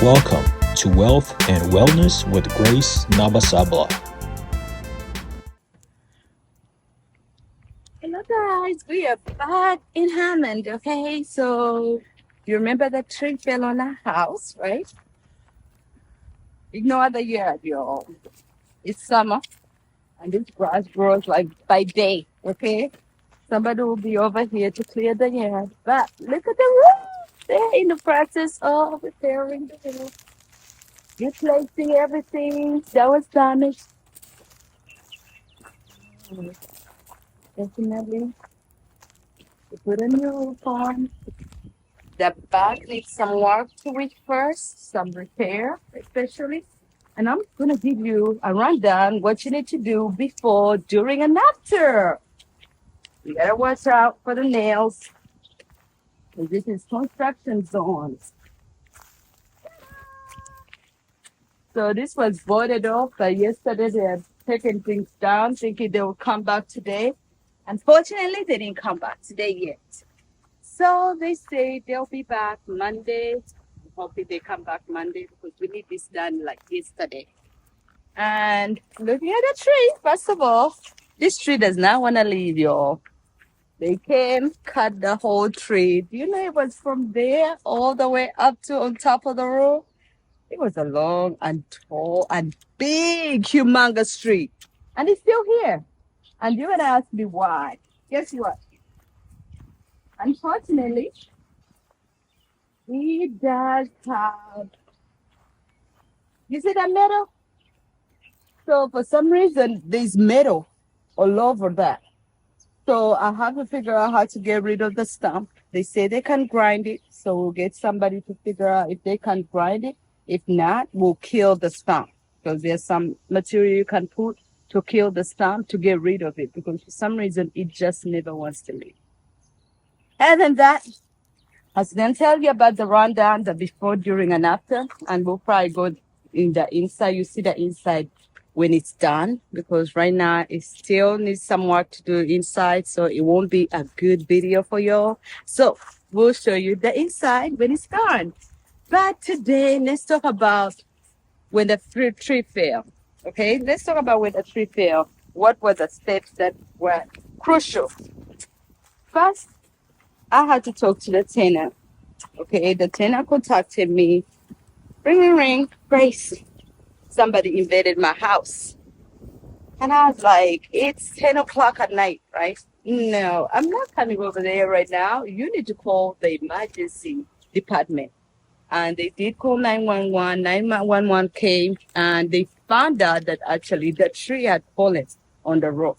Welcome to Wealth and Wellness with Grace Nabasabla. Hello guys, we are back in Hammond, okay? So you remember that tree fell on our house, right? Ignore the yard, y'all. It's summer and this grass grows like by day, okay? Somebody will be over here to clear the yard. But look at the roof. They're in the process of repairing the roof, replacing everything that was damaged. Definitely. To put a new roof on. The back needs some work to it first, some repair especially. And I'm gonna give you a rundown what you need to do before, during, and after. You gotta watch out for the nails. 'Cause this is construction zones. So this was boarded off, but yesterday they had taken things down, thinking they will come back today. Unfortunately, they didn't come back today yet. So they say they'll be back Monday. Hopefully they come back Monday because we need this done like yesterday. And looking at the tree, first of all, this tree does not want to leave, y'all. They came, cut the whole tree. Do you know it was from there all the way up to on top of the roof? It was a long and tall and big, humongous tree. And it's still here. And you're going to ask me why. Guess what? Unfortunately, it does have, you see that metal? So for some reason, there's metal all over that. So I have to figure out how to get rid of the stump. They say they can grind it, so we'll get somebody to figure out if they can grind it. If not, we'll kill the stump because there's some material you can put to kill the stump to get rid of it because for some reason it just never wants to leave. And then that, I was going to tell you about the rundown, the before, during, and after, and we'll probably go in the inside. You see the inside when it's done because right now it still needs some work to do inside, so it won't be a good video for y'all. So we'll show you the inside when it's done. But today, let's talk about when the tree fell. Okay, let's talk about when the tree fell. What were the steps that were crucial? First, I had to talk to the tenant. Okay, the tenant contacted me. Ring, ring, ring. Grace, somebody invaded my house. And I was like, it's 10 o'clock at night, right? No, I'm not coming over there right now. You need to call the emergency department. And they did call 911. 911 came and they found out that actually the tree had fallen on the roof.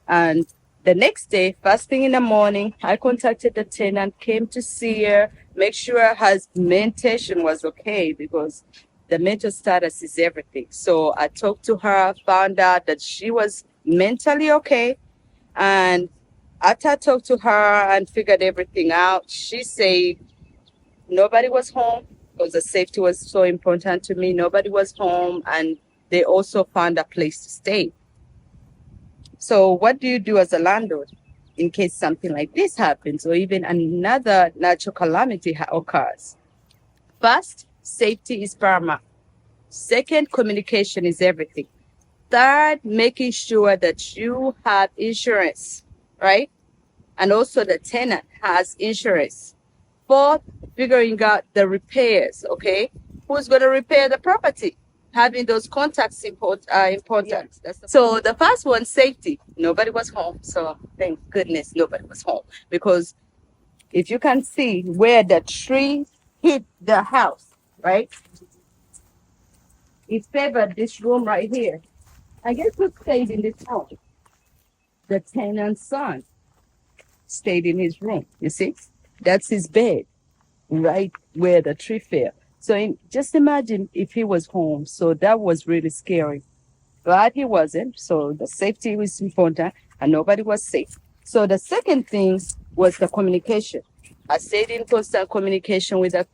And the next day, first thing in the morning, I contacted the tenant, came to see her, make sure her mentation was okay because the mental status is everything. So I talked to her, found out that she was mentally okay. And after I talked to her and figured everything out, she said nobody was home because the safety was so important to me. Nobody was home and they also found a place to stay. So what do you do as a landlord in case something like this happens or even another natural calamity occurs? First, safety is paramount. Second, communication is everything. Third, making sure that you have insurance, right? And also the tenant has insurance. Fourth, figuring out the repairs, okay? Who's going to repair the property? Having those contacts are important. So the first one, safety. Nobody was home. So thank goodness nobody was home. Because if you can see where the tree hit the house, right? It favored this room right here. I guess who stayed in this home? The tenant's son stayed in his room. You see? That's his bed, right where the tree fell. So just imagine if he was home. So that was really scary. Glad he wasn't. So the safety was important and nobody was safe. So the second thing was the communication. I stayed in constant communication with the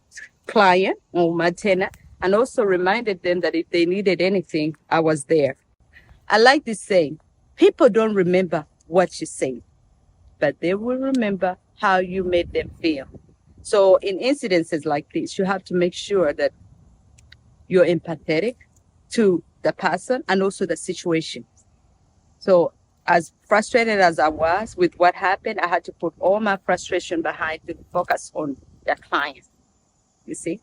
client or my tenant and also reminded them that if they needed anything, I was there. I like this saying, people don't remember what you say, but they will remember how you made them feel. So in incidences like this, you have to make sure that you're empathetic to the person and also the situation. So as frustrated as I was with what happened, I had to put all my frustration behind to focus on the client, you see.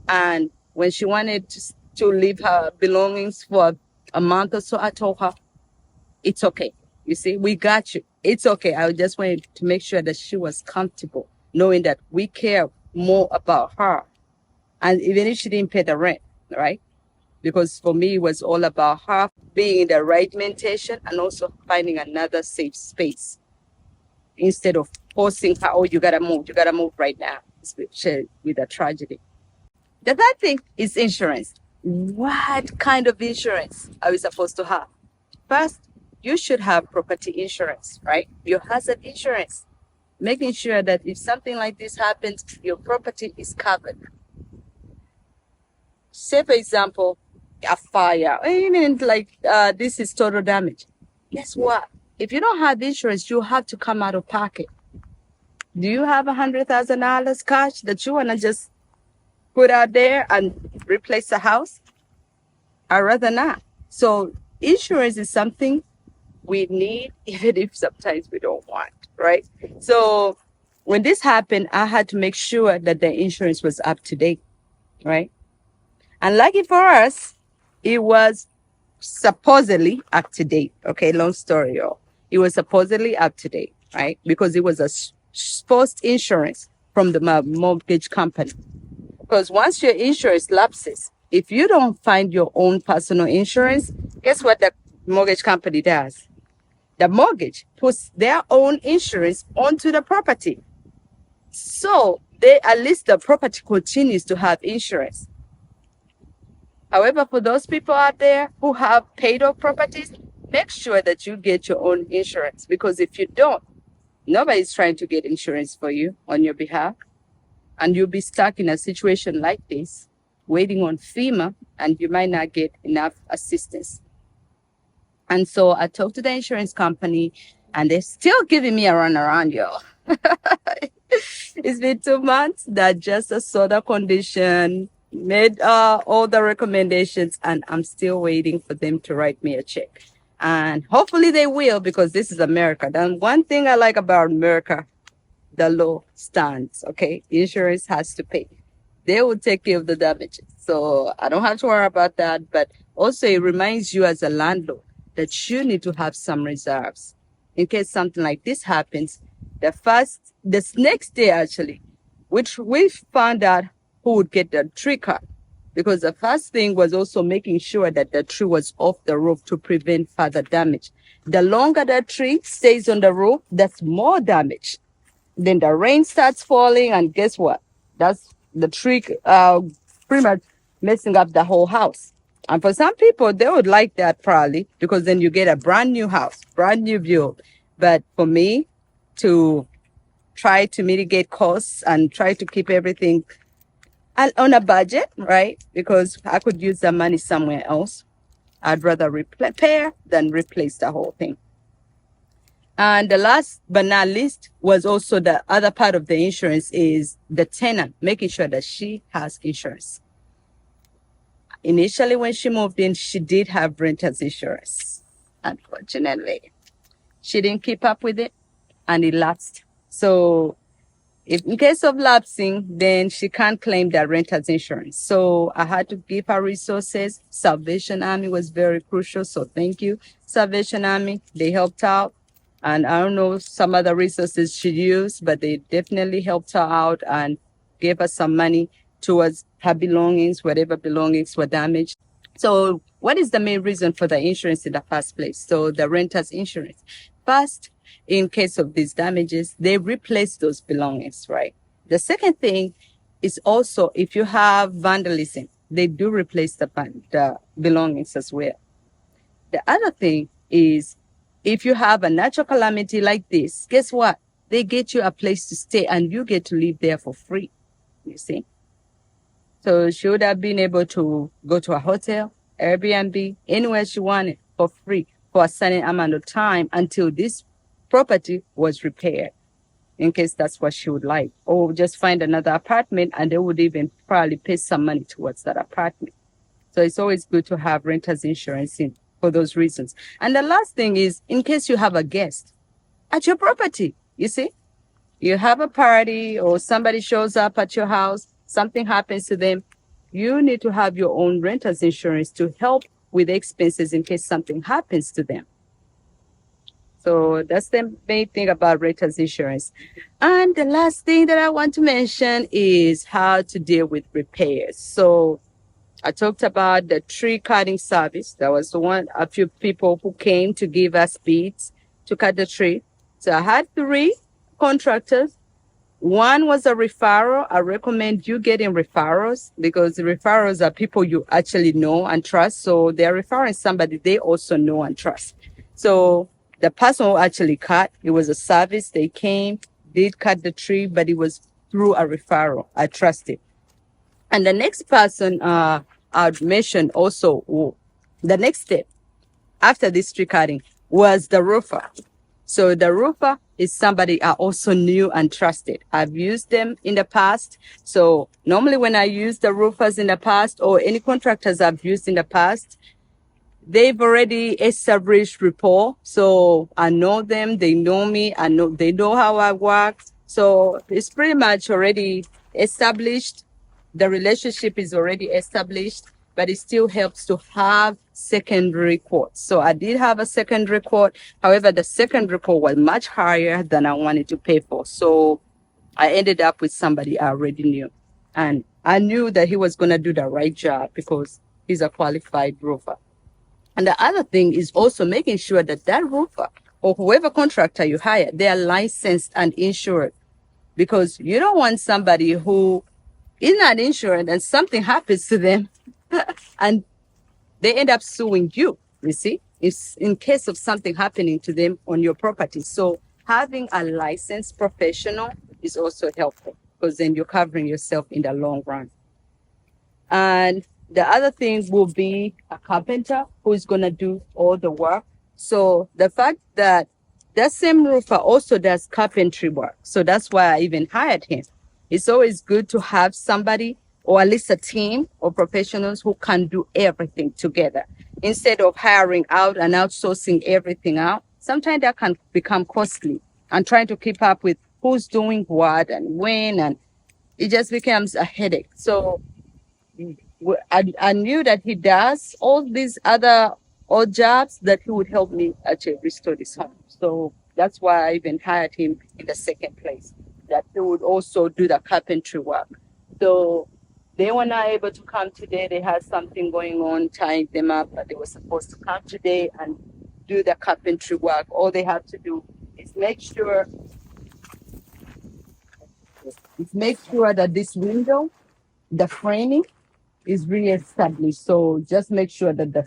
And when she wanted to leave her belongings for a month or so, I told her, it's okay. You see, we got you. It's okay. I just wanted to make sure that she was comfortable, knowing that we care more about her. And even if she didn't pay the rent, right? Because for me, it was all about her being in the right mentation and also finding another safe space instead of forcing her, oh, you gotta move right now, especially with a tragedy. The third thing is insurance. What kind of insurance are we supposed to have? First, you should have property insurance, right? Your hazard insurance, making sure that if something like this happens, your property is covered. Say, for example, a fire, or even like this is total damage. Guess what? If you don't have insurance, you have to come out of pocket. Do you have $100,000 cash that you want to just put out there and replace the house? I'd rather not. So insurance is something we need, even if sometimes we don't want, right? So when this happened, I had to make sure that the insurance was up to date, right? And lucky for us, it was supposedly up to date. Okay, long story, y'all. It was supposedly up to date, right? Because it was a supposed insurance from the mortgage company. Because once your insurance lapses, if you don't find your own personal insurance, guess what the mortgage company does? The mortgage puts their own insurance onto the property. So at least the property continues to have insurance. However, for those people out there who have paid off properties, make sure that you get your own insurance, because if you don't, nobody's trying to get insurance for you on your behalf. And you'll be stuck in a situation like this, waiting on FEMA, and you might not get enough assistance. And so I talked to the insurance company, and they're still giving me a runaround, y'all. It's been 2 months that just saw the condition, made all the recommendations, and I'm still waiting for them to write me a check. And hopefully they will, because this is America. And one thing I like about America, the law stands, okay? Insurance has to pay. They will take care of the damages. So I don't have to worry about that. But also it reminds you as a landlord that you need to have some reserves in case something like this happens. This next day actually, which we found out who would get the tree cut, because the first thing was also making sure that the tree was off the roof to prevent further damage. The longer the tree stays on the roof, that's more damage. Then the rain starts falling, and guess what? That's the tree pretty much messing up the whole house. And for some people, they would like that probably, because then you get a brand new house, brand new view. But for me, to try to mitigate costs and try to keep everything on a budget, right? Because I could use the money somewhere else. I'd rather repair than replace the whole thing. And the last but not least was also the other part of the insurance is the tenant, making sure that she has insurance. Initially, when she moved in, she did have renter's insurance. Unfortunately, she didn't keep up with it and it lapsed. So if in case of lapsing, then she can't claim that renter's insurance. So I had to give her resources. Salvation Army was very crucial. So thank you, Salvation Army. They helped out. And I don't know some other resources she used, but they definitely helped her out and gave her some money towards her belongings, whatever belongings were damaged. So what is the main reason for the insurance in the first place? So the renter's insurance. First, in case of these damages, they replace those belongings, right? The second thing is also if you have vandalism, they do replace the belongings as well. The other thing is if you have a natural calamity like this, guess what? They get you a place to stay and you get to live there for free, you see? So she would have been able to go to a hotel, Airbnb, anywhere she wanted for free for a certain amount of time until this property was repaired. in case that's what she would like, or just find another apartment and they would even probably pay some money towards that apartment. So it's always good to have renter's insurance in for those reasons. And the last thing is in case you have a guest at your property, you see, you have a party or somebody shows up at your house, something happens to them, you need to have your own renter's insurance to help with the expenses in case something happens to them. So that's the main thing about renter's insurance. And the last thing that I want to mention is how to deal with repairs. So I talked about the tree cutting service. That was the one, a few people who came to give us beads to cut the tree. So I had 3 contractors. One was a referral. I recommend you getting referrals because the referrals are people you actually know and trust. So they're referring somebody they also know and trust. So the person who actually cut, it was a service. They came, did cut the tree, but it was through a referral. I trusted. And the next person I'd mention also, the next step after this tree cutting was the roofer. So the roofer is somebody I also knew and trusted. I've used them in the past. So normally when I use the roofers in the past or any contractors I've used in the past, they've already established rapport. So I know them, they know me, they know how I work. So it's pretty much already established. The relationship is already established, but it still helps to have secondary quotes. So I did have a secondary quote. However, the secondary quote was much higher than I wanted to pay for. So I ended up with somebody I already knew. And I knew that he was going to do the right job because he's a qualified roofer. And the other thing is also making sure that that roofer or whoever contractor you hire, they are licensed and insured, because you don't want somebody who is not insured and something happens to them and they end up suing you, you see, it's in case of something happening to them on your property. So having a licensed professional is also helpful because then you're covering yourself in the long run. And the other thing will be a carpenter who is going to do all the work. So the fact that that same roofer also does carpentry work. So that's why I even hired him. It's always good to have somebody or at least a team of professionals who can do everything together instead of hiring out and outsourcing everything out. Sometimes that can become costly and trying to keep up with who's doing what and when, and it just becomes a headache. So I knew that he does all these other odd jobs that he would help me actually restore this home. So that's why I even hired him in the second place, that he would also do the carpentry work. So they were not able to come today. They had something going on, tying them up, but they were supposed to come today and do the carpentry work. All they have to do is make sure that this window, the framing, is re-established. So just make sure that they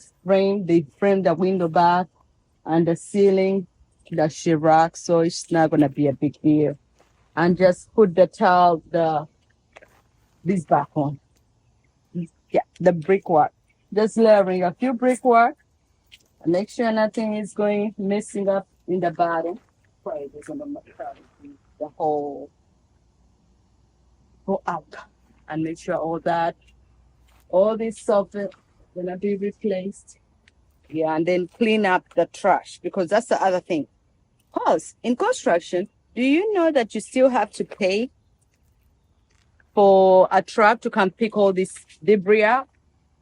frame the window back and the ceiling, the sheetrock, so it's not gonna be a big deal. And just put the tile, this back on. Yeah, the brickwork. Just layering a few brickwork. Make sure nothing is messing up in the bottom. Probably gonna the whole go out. And make sure all this stuff is gonna be replaced. Yeah, and then clean up the trash, because that's the other thing. Plus, in construction, do you know that you still have to pay for a truck to come pick all this debris out?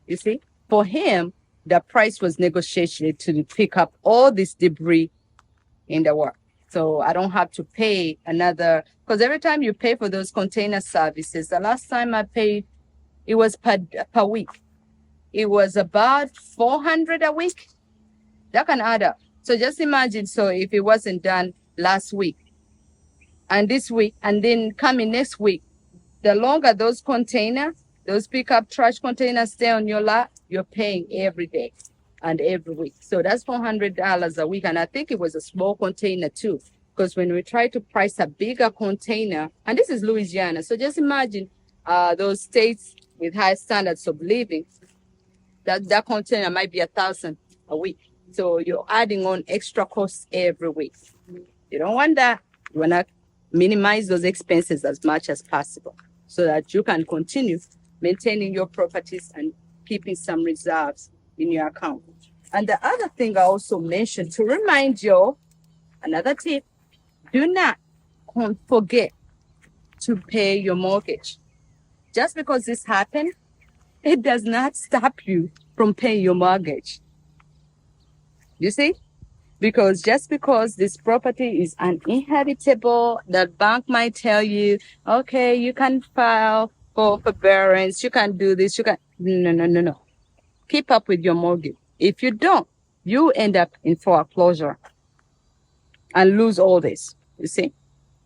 You see, for him, the price was negotiated to pick up all this debris in the work. So I don't have to pay another, because every time you pay for those container services, the last time I paid, it was per week. It was about $400 a week. That can add up. So just imagine, so if it wasn't done last week and this week and then coming next week, the longer those pickup trash containers stay on your lot, you're paying every day and every week. So that's $400 a week. And I think it was a small container too, because when we try to price a bigger container, and this is Louisiana, so just imagine those states with high standards of living, that container might be $1,000 a week. So you're adding on extra costs every week. You don't want that. You want to minimize those expenses as much as possible so that you can continue maintaining your properties and keeping some reserves in your account. And the other thing I also mentioned to remind you, another tip, do not forget to pay your mortgage. Just because this happened, it does not stop you from paying your mortgage. You see? Because just because this property is uninhabitable, the bank might tell you, okay, you can file for forbearance, you can do this, you can. No. Keep up with your mortgage. If you don't, you end up in foreclosure and lose all this, you see?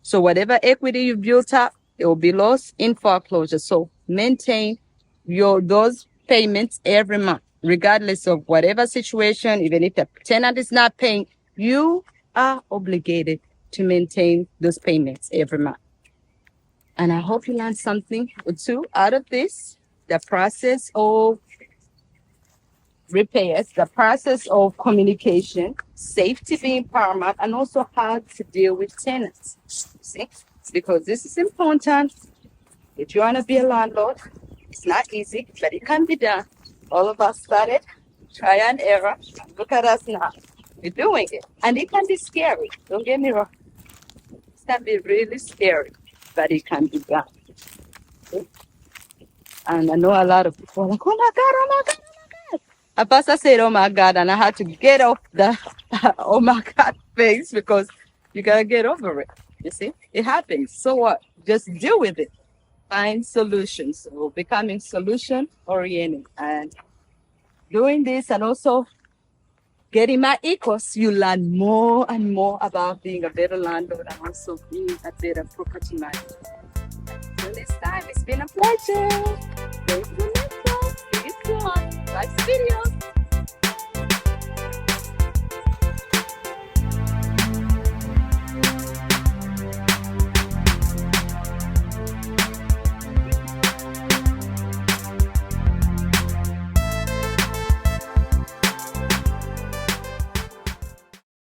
So whatever equity you built up, it will be lost in foreclosure. So maintain those payments every month, regardless of whatever situation. Even if the tenant is not paying, you are obligated to maintain those payments every month. And I hope you learned something or two out of this. The process of repairs, the process of communication, safety being paramount, and also how to deal with tenants. See, because this is important. If you want to be a landlord, it's not easy, but it can be done. All of us started try and error. Look at us now. We're doing it, and it can be scary. Don't get me wrong. It can be really scary, but it can be done. Okay? And I know a lot of people are like, oh my God, oh my God. A pastor said, oh my God, and I had to get off the oh my God face because you gotta get over it. You see, it happens. So what? Just deal with it. Find solutions. So becoming solution oriented and doing this and also getting my equals, you learn more and more about being a better landlord and also being a better property manager. Until next time, it's been a pleasure. Thank you.